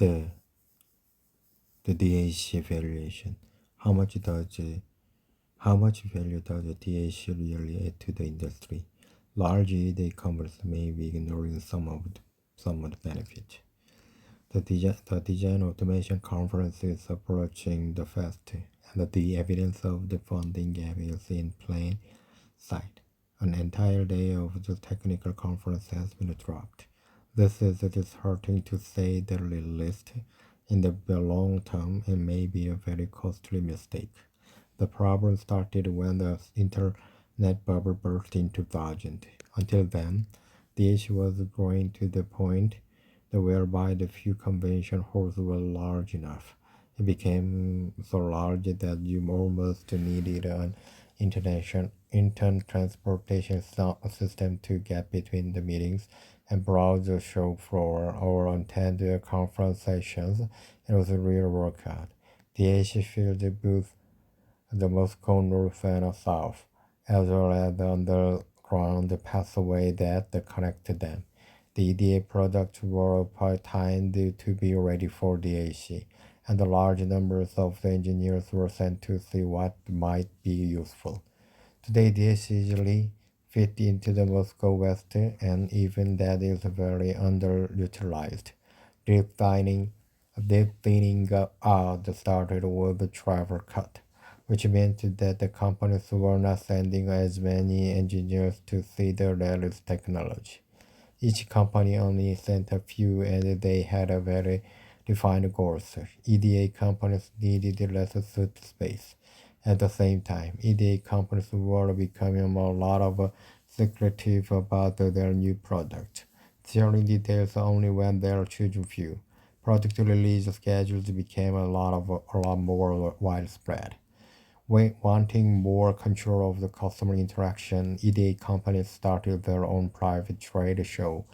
the DAC valuation. How much value does the DAC really add to the industry? Large e-commerce may be ignoring some of the benefits. The design automation conference is approaching the fast, and the evidence of the funding gap is in plain sight. An entire day of the technical conference has been dropped. This is disheartening to say the least. In the long term, it may be a very costly mistake. The problem started when the internet bubble burst in 2000. Until then, the issue was growing to the point whereby the few convention halls were large enough. It became so large that you almost needed an intern transportation system to get between the meetings and browse the show floor or attend the conference sessions. It was a real workout. The AC filled the booth the Moscow North and South, as well as the underground pathway that connected them. The EDA products were timed to be ready for the AC, and the large numbers of the engineers were sent to see what might be useful. Today, the AC easily fit into the Moscow West, and even that is very underutilized. Deep cleaning out started with the travel cut, which meant that the companies were not sending as many engineers to see the latest technology. Each company only sent a few and they had a very defined goals. EDA companies needed less suit space. At the same time, EDA companies were becoming a lot of secretive about their new product, sharing details only when they are chosen few. Product release schedules became a lot more widespread. Wanting more control of the customer interaction, EDA companies started their own private trade show.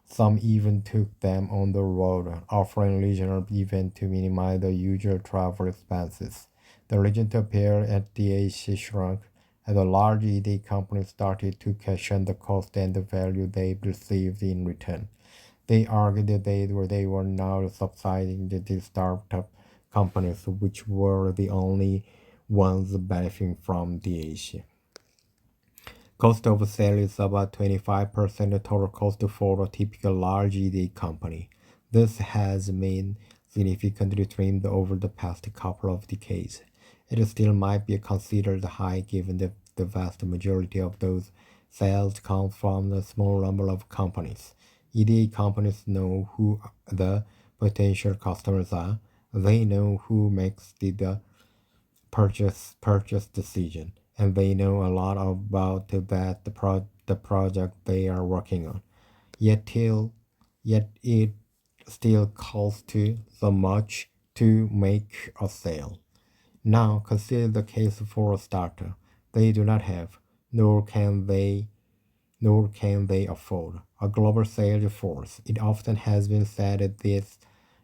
Some even took them on the road, offering regional events to minimize the usual travel expenses. The region to appear at the AC shrunk, and the large EDA companies started to question the cost and the value they received in return. They argued that they were now subsidizing the startup companies, which were the only ones benefiting from the AC. Cost of sale is about 25% of total cost for a typical large EDA company. This has been significantly trimmed over the past couple of decades. It still might be considered high given that the vast majority of those sales come from a small number of companies. EDA companies know who the potential customers are. They know who makes the purchase decision, and they know a lot about the project they are working on. Yet it still costs too so much to make a sale. Now consider the case for a starter. They do not have, nor can they afford a global sales force. It often has been said that this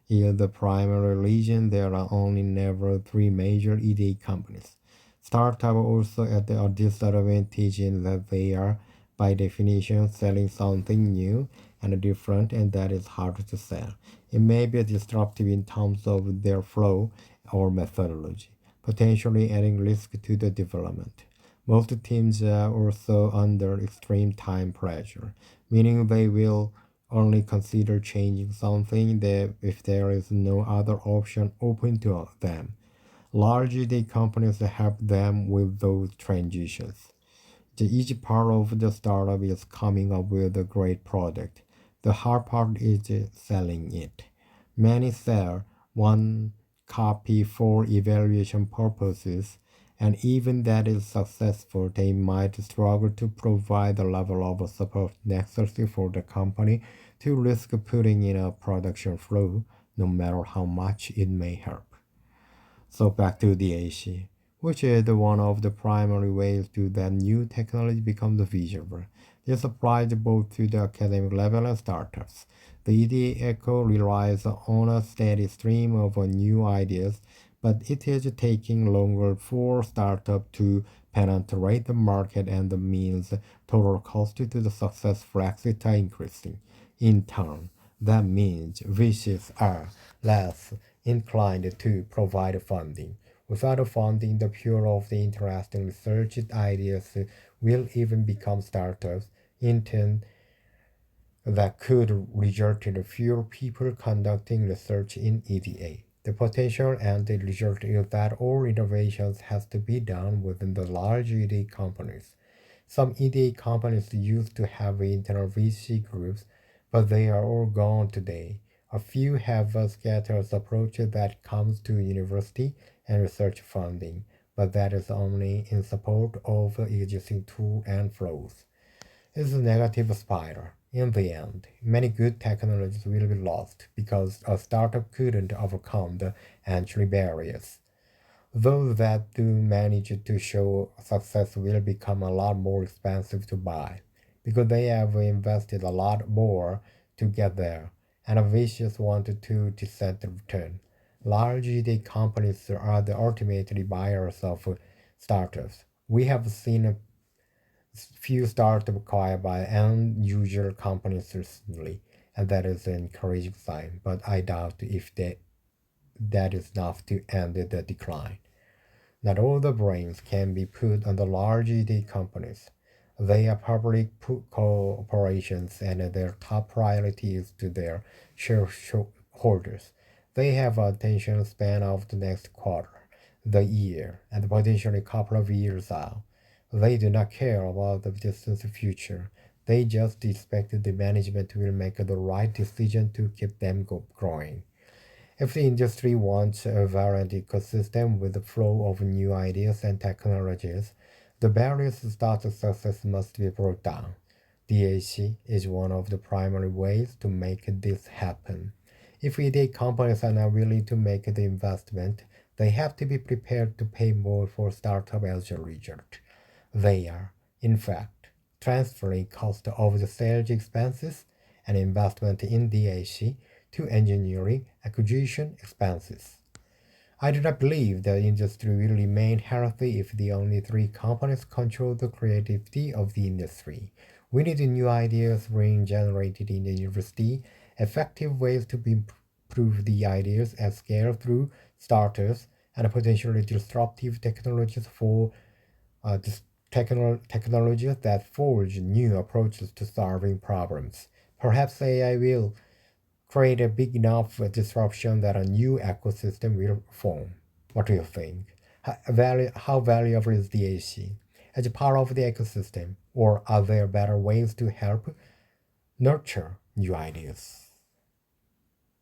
is the primary reason there are only never three major EDA companies. Startups also at a disadvantage in that they are, by definition, selling something new and different, and that is hard to sell. It may be disruptive in terms of their flow or methodology, potentially adding risk to the development. Most teams are also under extreme time pressure, meaning they will only consider changing something that if there is no other option open to them. Large EDA companies help them with those transitions. Each part of the startup is coming up with a great product. The hard part is selling it. Many sell one copy for evaluation purposes, and even that is successful, they might struggle to provide the level of support necessary for the company to risk putting in a production flow, no matter how much it may help. So back to the AC, which is one of the primary ways to that new technology becomes visible. This applies both to the academic level and startups. The EDA Echo relies on a steady stream of new ideas, but it is taking longer for startups to penetrate the market, and means total cost to the successful exit are increasing. In turn, That means VCs are less inclined to provide funding. Without funding, the pure of the interesting research ideas will even become startups in turn that could result in fewer people conducting research in EDA. The potential and the result is that all innovations has to be done within the large EDA companies. Some EDA companies used to have internal VC groups, but they are all gone today. A few have a scattered approach that comes to university and research funding, but that is only in support of existing tools and flows. It's a negative spiral. In the end, many good technologies will be lost because a startup couldn't overcome the entry barriers. Those that do manage to show success will become a lot more expensive to buy because they have invested a lot more to get there, and a vicious wanted to decent return. Large ED companies are the ultimately buyers of startups. We have seen a few startups acquired by unusual companies recently, and that is an encouraging sign, but I doubt if that is enough to end the decline. Not all the brains can be put on the large ED companies. They are public corporations and their top priority is to their shareholders. They have an attention span of the next quarter, the year, and potentially a couple of years out. They do not care about the distant future. They just expect the management will make the right decision to keep them growing. If the industry wants a vibrant ecosystem with a flow of new ideas and technologies, the barriers to start success must be brought down. DAC is one of the primary ways to make this happen. If EDA companies are not willing to make the investment, they have to be prepared to pay more for startup as a result. They are, in fact, transferring cost of the sales expenses and investment in DAC to engineering acquisition expenses. I do not believe the industry will remain healthy if the only three companies control the creativity of the industry. We need new ideas being generated in the university, effective ways to improve the ideas at scale through starters, and potentially disruptive technologies for technologies that forge new approaches to solving problems. Perhaps AI will create a big enough disruption that a new ecosystem will form. What do you think? How valuable is the AC as a part of the ecosystem, or are there better ways to help nurture new ideas?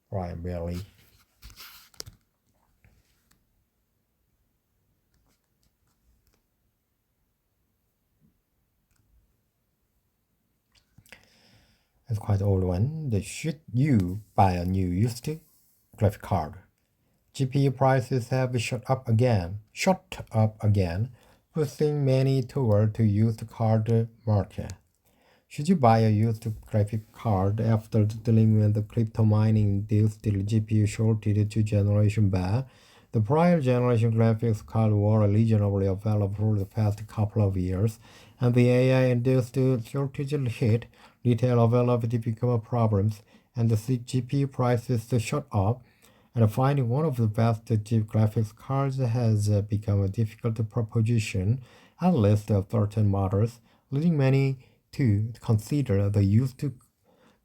Ryan Bailey. It's quite old one. Should you buy a new used graphic card? GPU prices have shot up again, pushing many toward the used card market. Should you buy a used graphic card after dealing with the crypto mining induced GPU shortage 2 generations back? The prior generation graphics cards were reasonably available for the past couple of years, and the AI-induced shortage hit, retail availability became problems, and the GPU prices shot up, and finding one of the best graphics cards has become a difficult proposition, at least of certain models, leading many to consider the used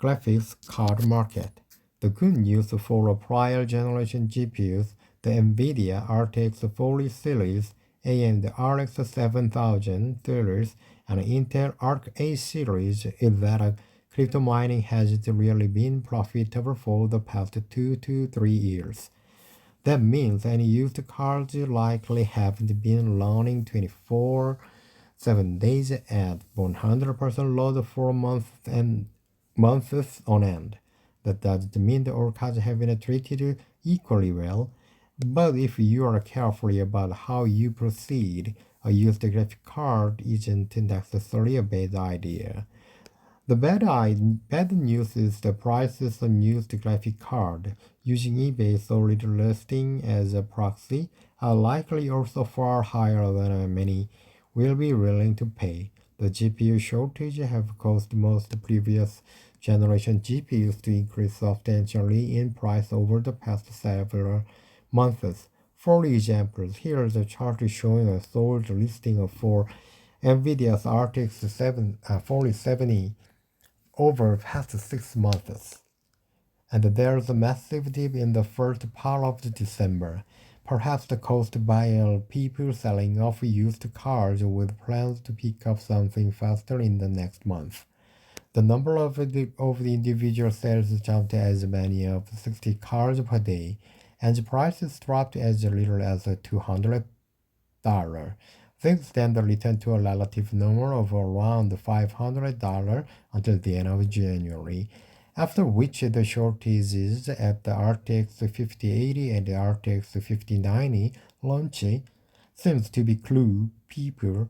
graphics card market. The good news for prior generation GPUs, the NVIDIA RTX 40 series, AMD RX 7000 series, and Intel Arc A series is that crypto mining hasn't really been profitable for the past 2 to 3 years. That means any used cards likely haven't been running 24/7 at 100% load for months on end. That doesn't mean the all cards have been treated equally well, but if you are careful about how you proceed, a used graphic card isn't necessarily a bad idea. The bad news is the prices of used graphic card using eBay solid listing as a proxy are likely also far higher than many will be willing to pay. The GPU shortage have caused most previous generation GPUs to increase substantially in price over the past several months. For example, here is a chart showing a sold listing for NVIDIA's RTX 4070 over the past 6 months. And there's a massive dip in the first part of December, perhaps caused by people selling off used cars with plans to pick up something faster in the next month. The number of the individual sales jumped as many as 60 cars per day, and the prices dropped as little as $200. Things then returned to a relative number of around $500 until the end of January, after which the shortages at the RTX 5080 and the RTX 5090 launch seems to be clue people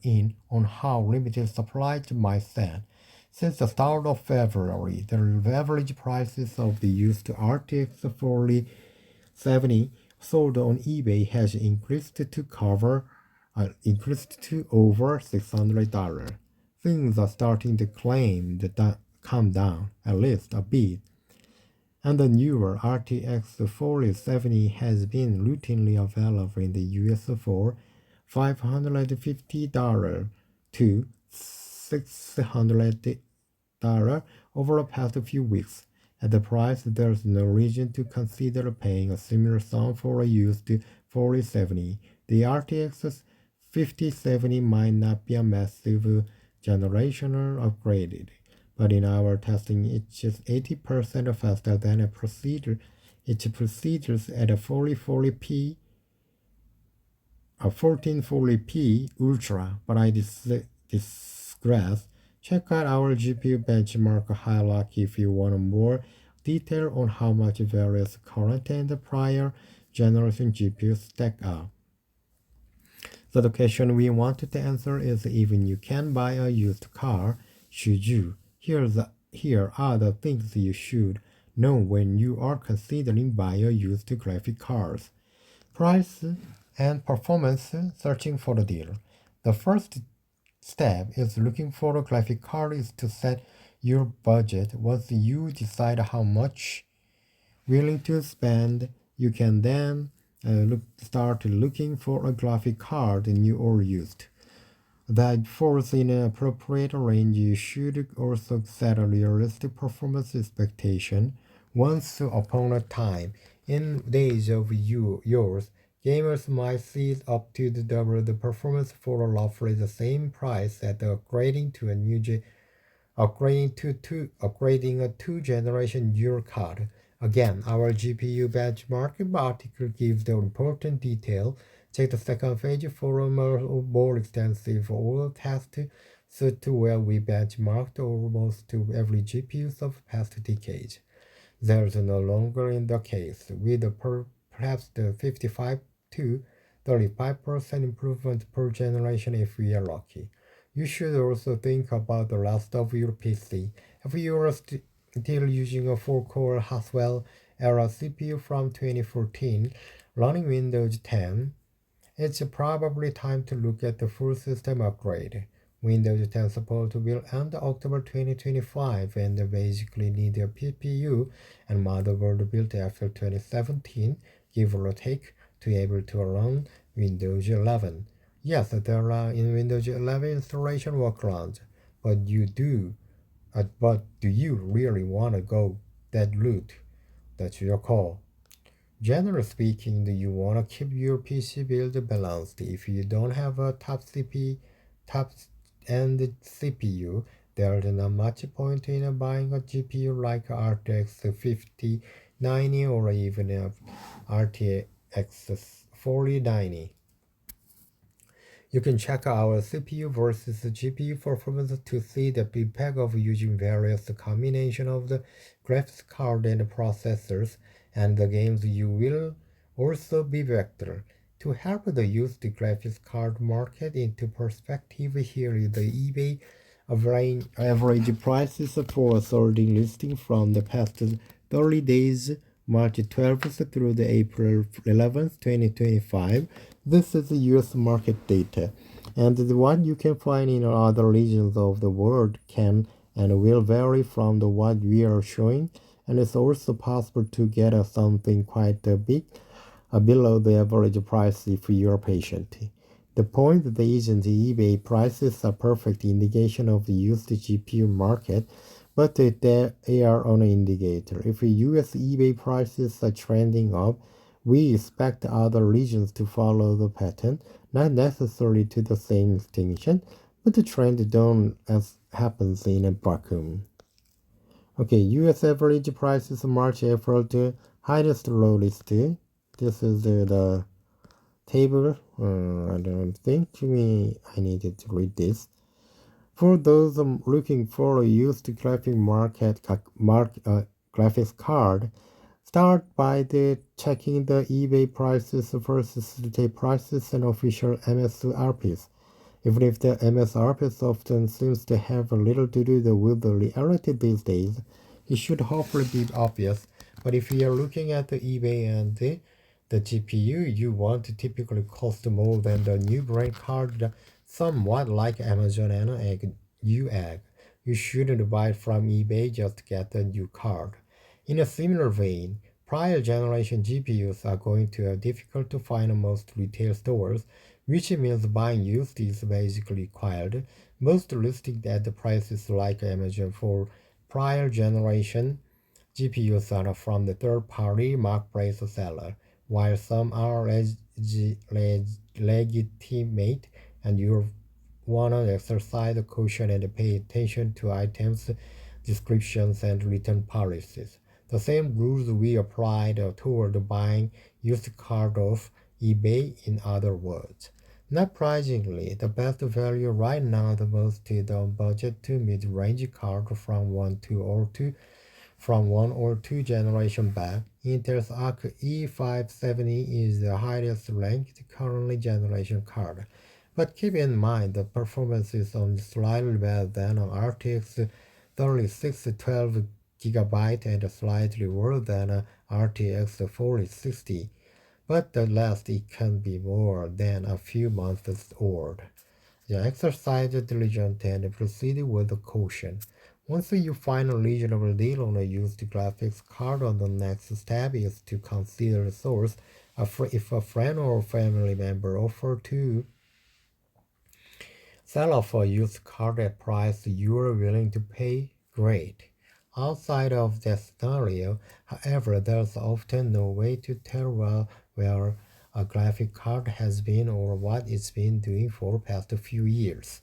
in on how limited supply might stand. Since the start of February, the average prices of the used RTX 4070 sold on eBay has increased to over $600. Things are starting to come down at least a bit, and the newer RTX 4070 has been routinely available in the US for $550 to $600 over the past few weeks. At the price, there's no reason to consider paying a similar sum for a used 4070. The RTX 5070 might not be a massive generational upgrade, but in our testing, it's just 80% faster than a procedure. It proceeds at a 1440p Ultra, but I digress. Check out our GPU benchmark hierarchy if you want more detail on how much various current and prior generation GPUs stack up. So the question we wanted to answer is, even you can buy a used car, should you? Here are the things you should know when you are considering buying a used graphic cards. Price and performance, searching for the deal. The first step is looking for a graphic card is to set your budget. Once you decide how much willing to spend, you can then start looking for a graphic card, new or used, that falls in an appropriate range. You should also set a realistic performance expectation. Once upon a time, in days of yours, gamers might see up to double the performance for roughly the same price at upgrading a two-generation dual card. Again, our GPU benchmark article gives the important detail. Check the second page for a more extensive oil test suit where we benchmarked almost every GPU of past decades. There's no longer in the case, with perhaps the 55 to 35% improvement per generation if we are lucky. You should also think about the rest of your PC. If you are still using a 4-core Haswell era CPU from 2014 running Windows 10, it's probably time to look at the full system upgrade. Windows 10 support will end October 2025 and basically need a CPU and motherboard built after 2017, give or take, to be able to run Windows 11. Yes, there are in Windows 11 installation workarounds, but do you really want to go that route? That's your call. Generally speaking, do you want to keep your PC build balanced? If you don't have a top-end CPU, there's not much point in buying a GPU like RTX 5090 or even a RTX 4090. You can check our CPU versus GPU performance to see the impact of using various combination of the graphics card and processors, and the games you will also be vector. To help the used graphics card market into perspective, here is the eBay average prices for a sorting listing from the past 30 days, March 12th through the April 11th, 2025. This is the US market data, and the one you can find in other regions of the world can and will vary from the what we are showing, and it's also possible to get something quite big below the average price if you're patient. The point is that eBay prices are perfect indication of the used GPU market, but they are an indicator. If US eBay prices are trending up, we expect other regions to follow the pattern, not necessarily to the same extinction, but the trend don't as happens in a vacuum. Okay, US average prices March, April to highest low list. This is the table. I don't think I needed to read this. For those looking for a used graphics card, start by checking the eBay prices versus retail prices and official MSRPs. Even if the MSRPs often seems to have a little to do with the reality these days, it should hopefully be obvious. But if you are looking at the eBay and the GPU you want to typically cost more than the new brand card, somewhat like Amazon and Newegg. You shouldn't buy from eBay just to get the new card. In a similar vein, prior generation GPUs are going to be difficult to find in most retail stores, which means buying used is basically required. Most listed at the prices like Amazon for prior generation GPUs are from the third-party marketplace seller, while some are legitimate, and you want to exercise caution and pay attention to items, descriptions, and return policies. The same rules we applied toward buying used cars off eBay, in other words. Not surprisingly, the best value right now the most is the budget to mid-range card from one or two generations back. Intel's Arc E570 is the highest ranked currently generation card. But keep in mind the performance is only slightly better than an RTX 3612 GB and slightly worse than an RTX 4060. But at last it can be more than a few months old. Exercise diligence and proceed with caution. Once you find a reasonable deal on a used graphics card, the next step is to consider the source. If a friend or family member offer to sell off a used card at a price you are willing to pay, great. Outside of that scenario, however, there's often no way to tell where a graphic card has been or what it's been doing for the past few years.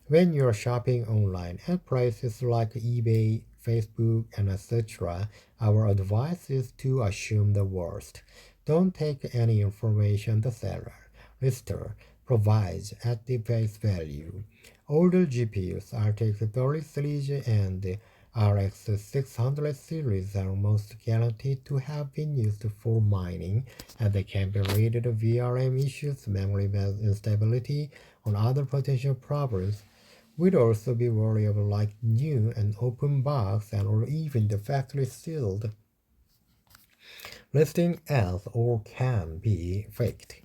When you're shopping online at places like eBay, Facebook, and etc., our advice is to assume the worst. Don't take any information the lister provides at the face value. Older GPUs, RTX 30 and RX 600 series are most guaranteed to have been used for mining, and they can be rated VRM issues, memory instability, or other potential problems. We'd also be worried of like new and open box and or even the factory sealed listing as or can be faked.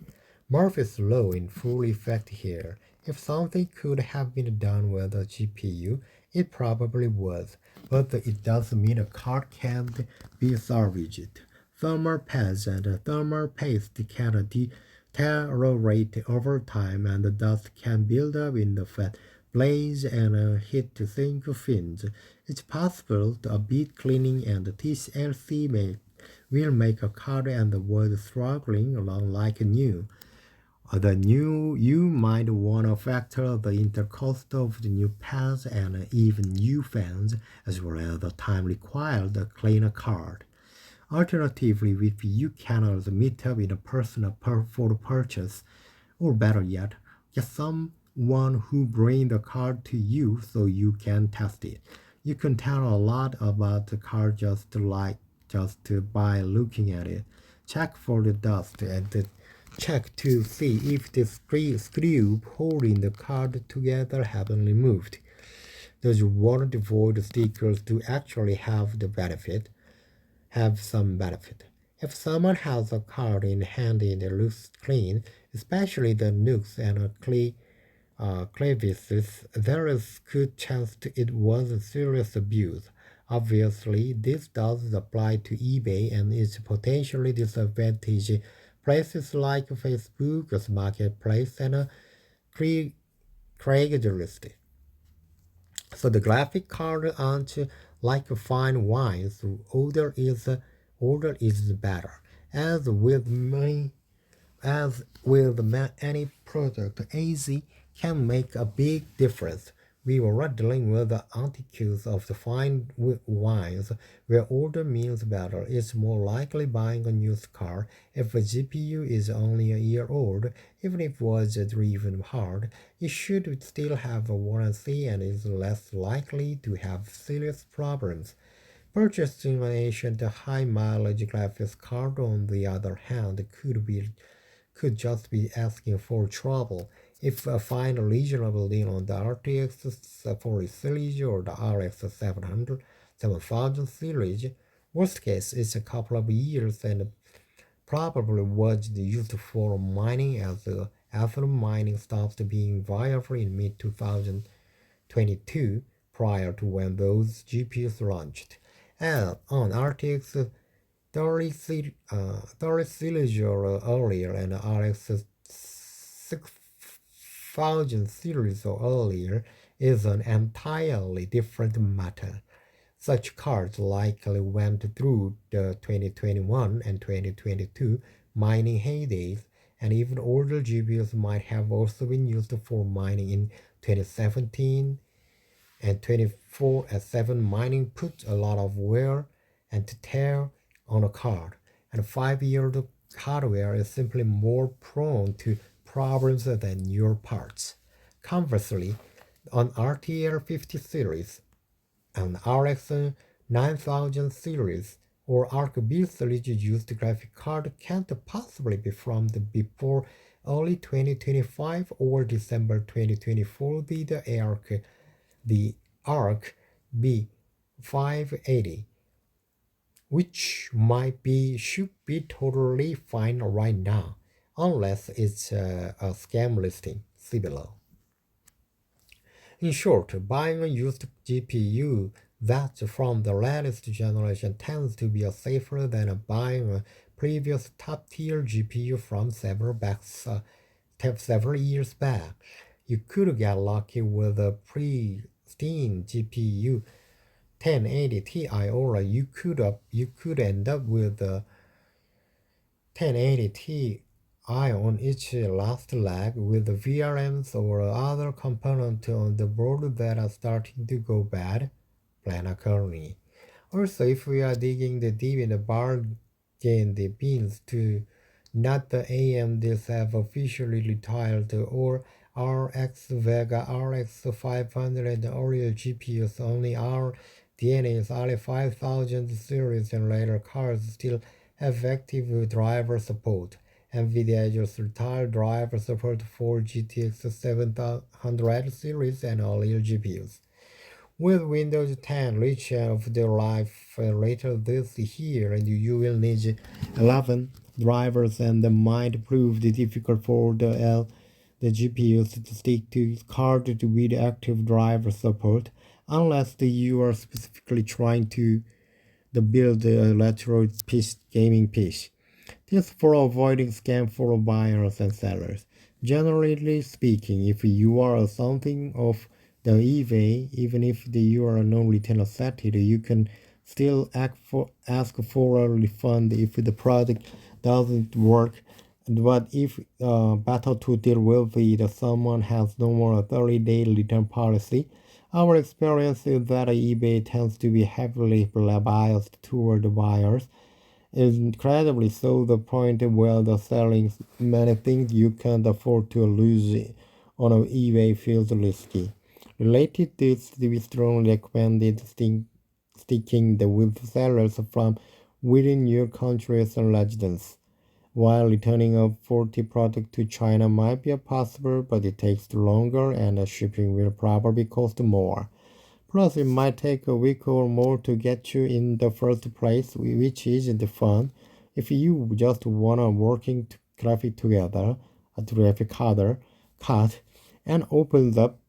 Murphy's law in full effect here. If something could have been done with a GPU, it probably was, but it doesn't mean a card can't be salvaged. Thermal pads and thermal paste can deteriorate over time, and the dust can build up in the fat blaze and hit the sink fins. It's possible a bit cleaning and TLC will make a card and the word struggling along like new. You might want to factor the intercost of the new pads and even new fans, as well as the time required to clean a card. Alternatively, if you cannot meet up in person for the purchase, or better yet, get someone who bring the card to you so you can test it. You can tell a lot about the card just by looking at it. Check for the dust and check to see if the screw holding the card together have been removed. Those won't avoid stickers to actually have some benefit. If someone has a card in hand and it looks clean, especially the nooks and crevices, there is good chance it was serious abuse. Obviously, this does apply to eBay and is potentially disadvantage places like Facebook's marketplace and Craigslist. So the graphic cards aren't like fine wines. Older is better. As with me, any product, AZ can make a big difference. We were dealing with the antiques of the fine wines, where older means better. It's more likely buying a used car if a GPU is only a year old. Even if it was driven hard, it should still have a warranty and is less likely to have serious problems. Purchasing an ancient high mileage graphics card, on the other hand, could just be asking for trouble. If I find a reasonable deal on the RTX 40 series or the RX 7000 series, worst case is a couple of years and probably was used for mining as Ethereum mining stopped being viable in mid 2022 prior to when those GPUs launched. And on RTX 30 series or earlier and RX 6000 series or earlier is an entirely different matter. Such cards likely went through the 2021 and 2022 mining heydays, and even older GPUs might have also been used for mining in 2017 and 24 as 7 mining put a lot of wear and tear on a card, and 5-year-old hardware is simply more prone to problems than newer parts. Conversely, on RTL 50 series, an RX 9000 series, or ARC-B series used graphic card can't possibly be from the before early 2025 or December 2024 the ARC B580, which should be totally fine right now, unless it's a scam listing. See below. In short, buying a used GPU that's from the latest generation tends to be safer than buying a previous top-tier GPU from several years back. You could get lucky with a pristine GPU 1080 Ti, or you could end up with a 1080 Ti on each last leg with VRMs or other components on the board that are starting to go bad. Plan accordingly. Also, if we are digging the deep in the bargain the bins to not the AMDs have officially retired or RX Vega, RX 500 and earlier GPUs, only our DNA's Ali 5000 series and later cards still have active driver support. NVIDIA just retired driver support for GTX 700 series and earlier GPUs. With Windows 10 reach of their life later this year, and you will need 11 drivers, and it might prove difficult for the GPUs to stick to card with active driver support, unless you are specifically trying to build a retro gaming PC. This for avoiding scam for buyers and sellers. Generally speaking, if you are something of the eBay, even if you are non-return settled, you can still ask for a refund if the product doesn't work. But if better to deal with it, someone has no more 30-day return policy. Our experience is that eBay tends to be heavily biased toward buyers. Incredibly so, the point where the selling many things you can't afford to lose on eBay feels risky. Related to this, we strongly recommend sticking with sellers from within your country's residence. While returning a faulty product to China might be possible, but it takes longer and shipping will probably cost more. Plus, it might take a week or more to get you in the first place, which isn't fun. If you just want a working graphic card, and opens up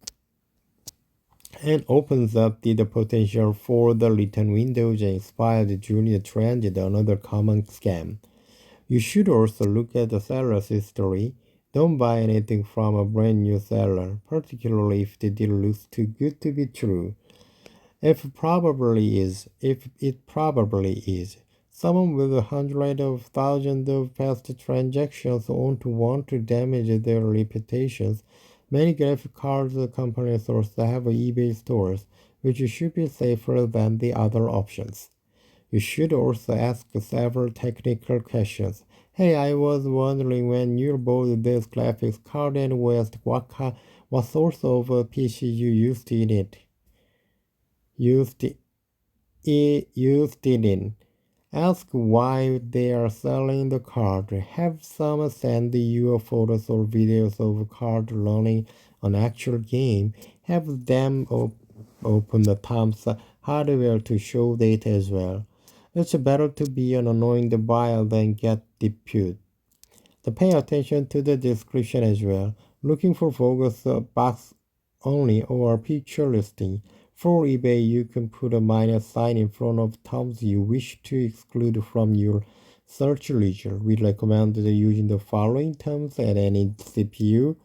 the potential for the return windows and expired junior transit, another common scam. You should also look at the seller's history. Don't buy anything from a brand new seller, particularly if the deal looks too good to be true. If it probably is. Someone with hundreds of thousands of past transactions won't want to damage their reputations. Many graphic cards companies also have eBay stores, which should be safer than the other options. You should also ask several technical questions. Hey, I was wondering when you bought this graphics card and what sort of PC you used it in. Ask why they are selling the card. Have someone send you photos or videos of card running an actual game. Have them open the Tom's hardware to show data as well. It's better to be an annoying buyer than get deputed. So pay attention to the description as well. Looking for focus box only or picture listing. For eBay, you can put a minus sign in front of terms you wish to exclude from your search result. We recommend using the following terms at any GPU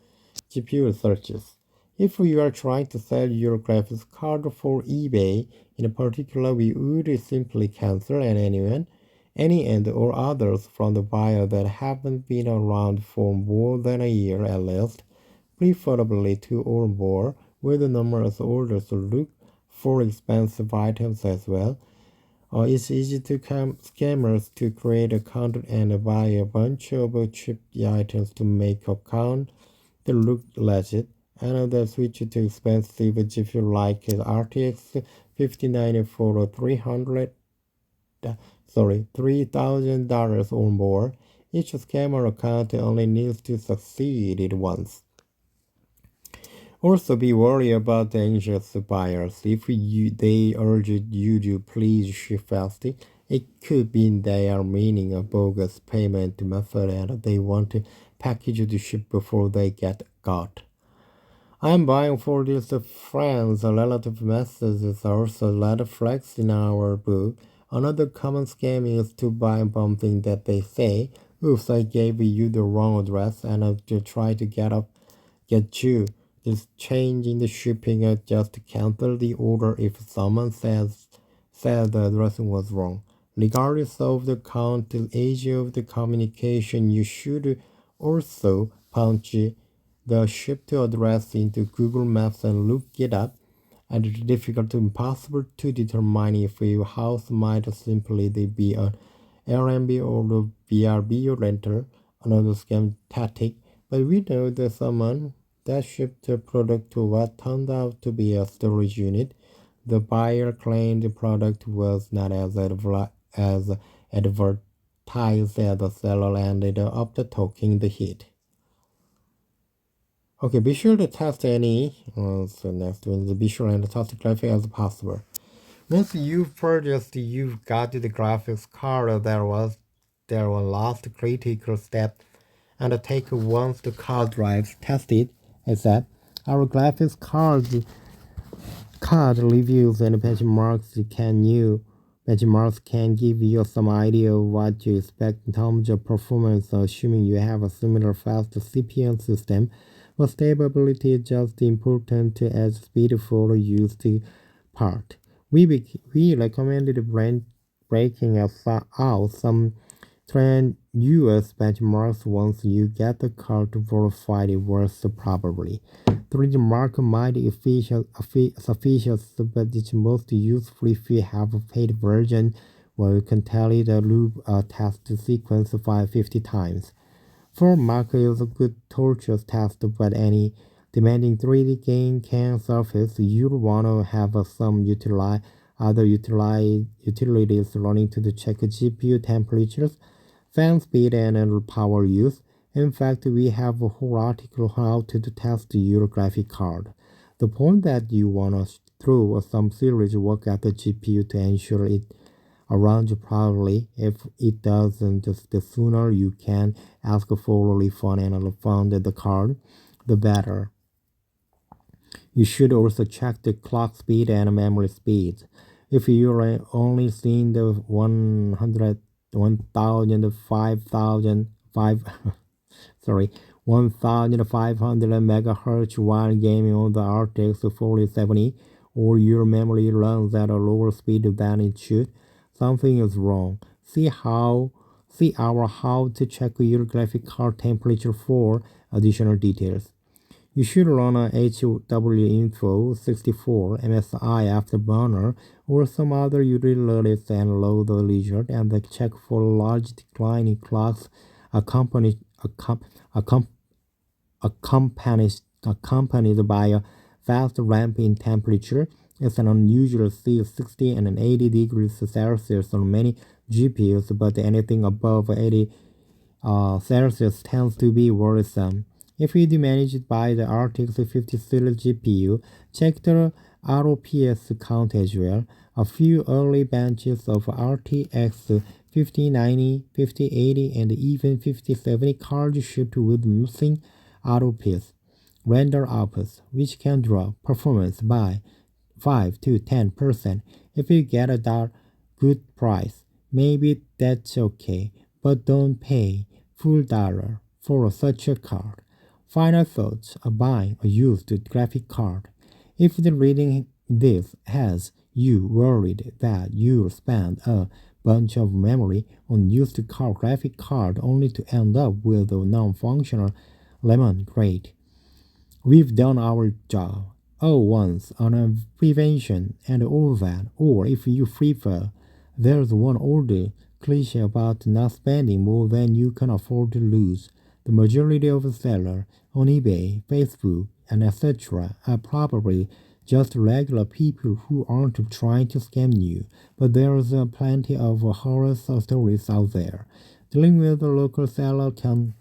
searches. If you are trying to sell your graphics card for eBay, in particular, we would simply cancel any and or others from the buyer that haven't been around for more than a year at least, preferably 2 or more, with numerous orders. Look for expensive items as well. It's easy to scammers to create account and buy a bunch of cheap items to make account that look legit. Another switch to expensive if you like RTX 5090 for $3,000 or more. Each scammer account only needs to succeed once. Also, be worried about the anxious buyers. If they urge you to please ship fast, it could mean they are meaning a bogus payment method and they want a package to ship before they get got. I'm buying for these friends. A relative message is also a lot of flags in our book. Another common scam is to buy something that they say, oops, I gave you the wrong address and to try to get you. Just changing the shipping just to cancel the order if someone said the address was wrong. Regardless of the count, the age of the communication, you should also punch the shipped address into Google Maps and look it up. And it's difficult to impossible to determine if your house might simply be an Airbnb or a BRB rental, another scam tactic. But we know that someone that shipped the product to what turned out to be a storage unit. The buyer claimed the product was not as advertised as the seller ended up taking the hit. Okay, be sure to test so next one is be sure and test the graphic as possible. Once you've purchased, you've got the graphics card. There was last critical step, and take once the card drives tested. Is that our graphics card reviews and benchmarks can give you some idea of what to expect in terms of performance, assuming you have a similar fast CPU system. But stability is just important as speed for the used part. We recommended breaking out some trend US benchmarks once you get the card verified. It works probably. The mark might be sufficient, but it's most useful if you have a paid version where you can tally the loop test sequence 550 times. For Mark is a good torture test, but any demanding 3D game can surface. You'll want to have some utilities running to check GPU temperatures, fan speed, and power use. In fact, we have a whole article on how to test your graphic card. The point that you want to through some serious work at the GPU to ensure it runs properly. If it doesn't, the sooner you can ask for a refund and refund the card, the better. You should also check the clock speed and memory speed. If you're only seeing the 100, 1000, 5000, 1500 megahertz while gaming on the RTX 4070, or your memory runs at a lower speed than it should, something is wrong. See our how to check your graphic card temperature for additional details. You should run a HWinfo 64 MSI Afterburner or some other utility and load the leisure and check for large declining clocks accompanied by a fast ramp in temperature. It's an unusual see 60 and 80 degrees Celsius on many GPUs, but anything above 80 Celsius tends to be worrisome. If you manage to buy the RTX 50 series GPU, check the ROPS count as well. A few early batches of RTX 5090, 5080, and even 5070 cards shipped with missing ROPS render outputs, which can drop performance by 5 to 10%. If you get a good price, maybe that's okay, but don't pay full dollar for such a card. Final thoughts are buying a used graphic card. If the reading this has you worried that you'll spend a bunch of memory on used graphic card only to end up with a non-functional lemon, great. We've done our job. Once on a prevention and all that, or if you prefer, there's one older cliche about not spending more than you can afford to lose. The majority of sellers on eBay, Facebook, and etc. are probably just regular people who aren't trying to scam you, but there's plenty of horror stories out there. Dealing with a local seller can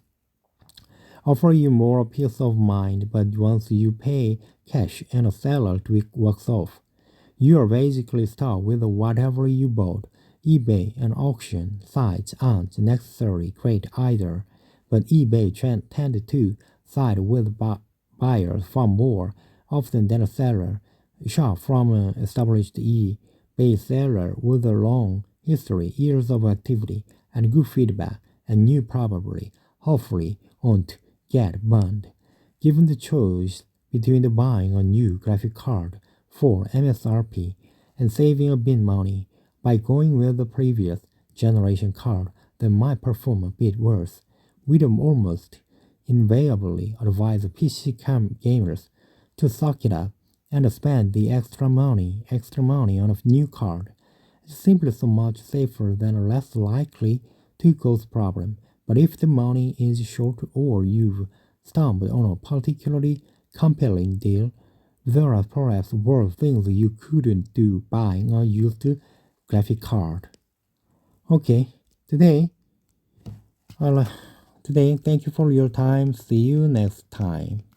offer you more peace of mind, but once you pay cash and a seller walks off, you are basically stuck with whatever you bought. eBay and auction sites aren't necessarily great either, but eBay tend to side with buyers far more often than a seller. Shop from an established eBay seller with a long history, years of activity, and good feedback, and you probably, hopefully, won't get burned. Given the choice between buying a new graphic card for MSRP and saving a bit money by going with the previous generation card that might perform a bit worse, we'd almost invariably advise PC gamers to suck it up and spend the extra money on a new card. It's simply so much safer than less likely to cause problem. But if the money is short or you've stumbled on a particularly compelling deal, there are perhaps worse things you couldn't do buying a used graphic card. Okay, today, thank you for your time. See you next time.